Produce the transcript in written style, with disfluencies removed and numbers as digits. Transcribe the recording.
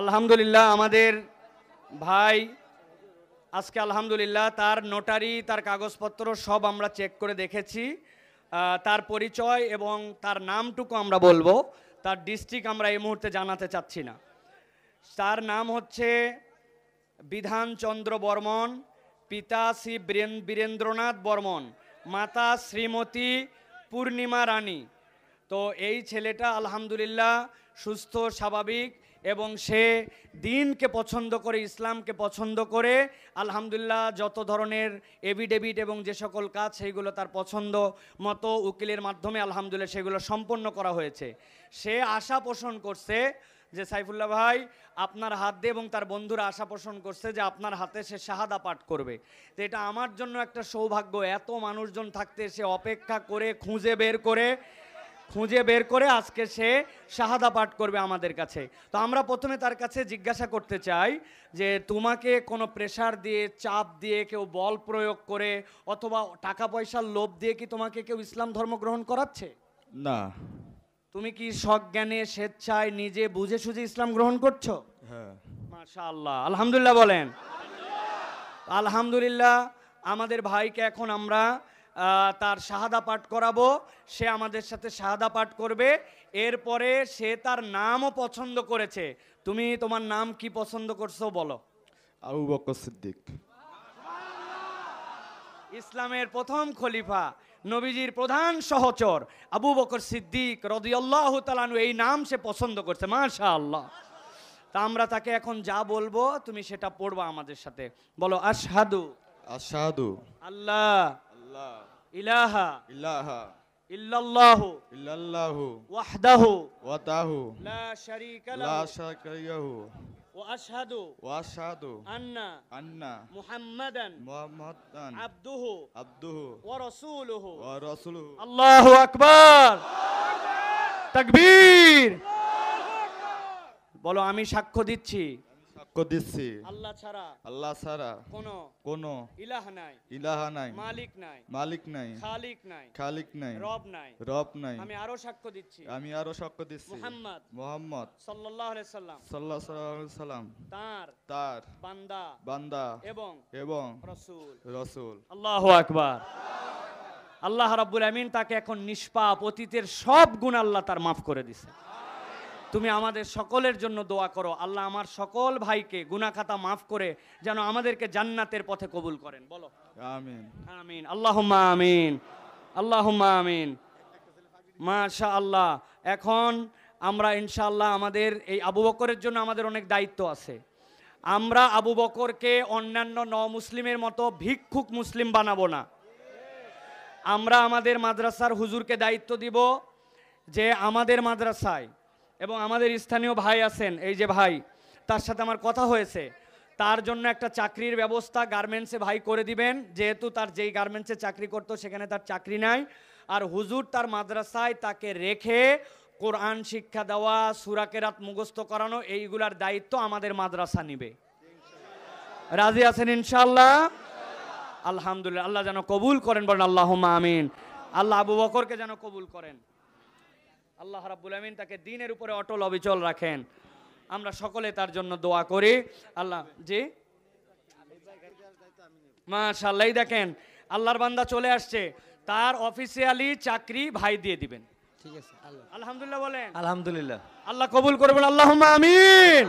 আলহামদুলিল্লাহ আমাদের ভাই আজকে আলহামদুলিল্লাহ তার নোটারি তার কাগজপত্র সব আমরা চেক করে দেখেছি। তার পরিচয় এবং তার নামটুকু আমরা বলবো, তার ডিস্ট্রিক্ট আমরা এই মুহূর্তে জানাতে চাচ্ছি না। তার নাম হচ্ছে বিধানচন্দ্র বর্মন, পিতা শ্রী বীরেন্দ্রনাথ বর্মন, মাতা শ্রীমতী পূর্ণিমা রানী। তো এই ছেলেটা আলহামদুলিল্লাহ সুস্থ স্বাভাবিক এবং সে দিনকে পছন্দ করে, ইসলামকে পছন্দ করে আলহামদুলিল্লাহ যত ধরনের এভিডেভিট এবং যে সকল কাজ সেইগুলো তার পছন্দ মতো উকিলের মাধ্যমে আলহামদুলিল্লাহ সেগুলো সম্পন্ন করা হয়েছে। সে আশা পোষণ করছে যে সাইফুল্লাহ ভাই আপনার হাত দিয়ে, এবং তার বন্ধুরা আশা পোষণ করছে যে আপনার হাতে সে শাহাদা পাঠ করবে। তো এটা আমার জন্য একটা সৌভাগ্য, এত মানুষজন থাকতে সে অপেক্ষা করে খুঁজে বের করে আজকে সে শাহাদা পাঠ করবে আমাদের কাছে। তো আমরা প্রথমে তার কাছে জিজ্ঞাসা করতে চাই যে তোমাকে কোনো প্রেসার দিয়ে, চাপ দিয়ে, কেউ বল প্রয়োগ করে অথবা টাকা পয়সার লোভ দিয়ে কি তোমাকে কেউ ইসলাম ধর্ম গ্রহণ করাচ্ছে? না। তুমি কি সজ্ঞানে স্বেচ্ছায় নিজে বুঝে সুঝে ইসলাম গ্রহণ করছো? হ্যাঁ। মাশাআল্লাহ, আলহামদুলিল্লাহ বলেন। আলহামদুলিল্লাহ আমাদের ভাইকে এখন আমরা তার শাহাদা পাঠ করাবো। সে আমাদের সাথে শাহাদা পাঠ করবে। এরপরে সে তার নামও পছন্দ করেছে। তুমি তোমার নাম কি পছন্দ করছো বলো? আবু বকর সিদ্দিক। ইসলামের প্রথম খলিফা, নবীজির প্রধান সহচর আবু বকর সিদ্দিক রাদিয়াল্লাহু তাআলা আনহু, এই নাম সে পছন্দ করছে। মাশাআল্লাহ। তা আমরা তাকে এখন যা বলবো তুমি সেটা পড়বা আমাদের সাথে। বলো আশহাদু আশহাদু আল্লাহ আল্লাহ ইলাহা ইলাহা ইল্লাল্লাহু ইল্লাল্লাহু ওয়াহদাহু ওয়াতাহু লা শারীকা লা লাহু শারীকা লাহু ওয়া আশহাদু ওয়া আশহাদু আন্না মুহাম্মাদান আবদুহু ওয়া রাসূলুহু ওয়া রাসূলুহু। আল্লাহু আকবার, তাকবীর। বলো আমি সাক্ষ্য দিচ্ছি সাক্ষ্য দিচ্ছি আল্লাহ ছাড়া কোনো ইলাহা নাই, মালিক নাই, খালিক নাই, রব নাই। আমি আরো সাক্ষ্য দিচ্ছি মুহাম্মদ সাল্লাল্লাহু আলাইহি সাল্লাম তার বান্দা এবং রাসূল। আল্লাহু আকবার। আল্লাহ রাব্বুল আমিন তাকে এখন নিষ্পাপ, অতীতের সব গুনাহ আল্লাহ তার মাফ করে দিয়েছে। তুমি আমাদের সকলের জন্য দোয়া করো, আল্লাহ আমার সকল ভাইকে গুনাহ খাতা মাফ করে যেন আমাদেরকে জান্নাতের পথে কবুল করেন। বলো আমিন আমিন, আল্লাহুম্মা আমিন, আল্লাহুম্মা আমিন। মাশাআল্লাহ। এখন আমরা ইনশাআল্লাহ আমাদের এই আবু বকরের জন্য আমাদের অনেক দায়িত্ব আছে। আমরা আবু বকরকে অন্যান্য মুসলিমের মতো ভিক্ষুক মুসলিম বানাবো না। আমরা আমাদের মাদ্রাসার হুজুরকে দায়িত্ব দিব যে আমাদের মাদ্রাসায় এবং আমাদের স্থানীয় ভাই আছেন, এই যে ভাই, তার সাথে আমার কথা হয়েছে, তার জন্য একটা চাকরির ব্যবস্থা গার্মেন্টসে ভাই করে দিবেন, যেহেতু তার যেই গার্মেন্টসে চাকরি করতো সেখানে তার চাকরি নাই। আর হুজুর তার মাদ্রাসায় তাকে রেখে কোরআন শিক্ষা দেওয়া, সূরা কেরাত মুখস্থ করানো, এইগুলার দায়িত্ব আমাদের মাদ্রাসা নিবে। রাজি আছেন ইনশাআল্লাহ? আলহামদুলিল্লাহ। আল্লাহ যেন কবুল করেন, বলেন আল্লাহুম্মা আমিন। আল্লাহ আবু বকরকে যেন কবুল করেন। আল্লাহ রাব্বুল আমিন তাকে দ্বীনের উপরে অটল অবিচল রাখেন। আমরা সকলে তার জন্য দোয়া করি। আল্লাহ জি মাশাআল্লাহ। দেখেন আল্লাহর বান্দা চলে আসছে, তার অফিসিয়ালি চাকরি ভাই দিয়ে দিবেন। ঠিক আছে, আলহামদুলিল্লাহ বলেন। আলহামদুলিল্লাহ। আল্লাহ কবুল করবেন, আল্লাহুম্মা আমিন।